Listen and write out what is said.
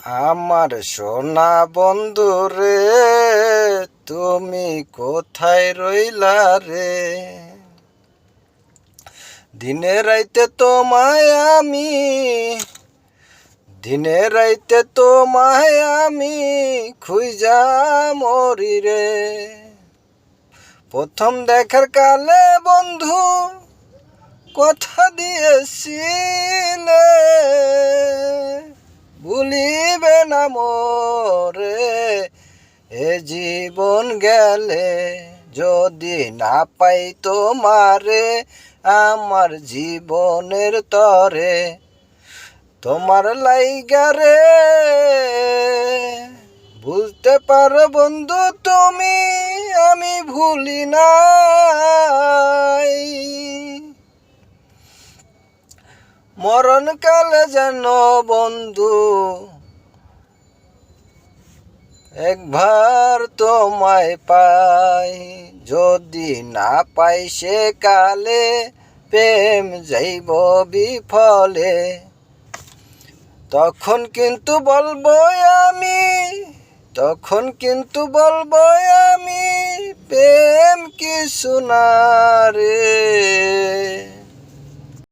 আমার সোনা বন্ধু রে, তুমি কোথায় রইলা রে? দিনে রাইতে তোমায় আমি, দিনে রাইতে তোমায় আমি খুঁজা মরি রে। প্রথম দেখার কালে বন্ধু কথা দিয়েছিলে, ভুলিবে না মোরে এ জীবন গেলে। যদি না পাই তোমারে আমার জীবনের তরে, তোমার লাইগা রে ভুলতে পারো বন্ধু তুমি, আমি ভুলি নাই। মরণকালে যেন বন্ধু একবার তোমায় পাই, যদি না পাই সে কালে প্রেম যাইব বিফলে। তখন কিন্তু বলবো আমি, তখন কিন্তু বলবো আমি প্রেম কিছু না রে।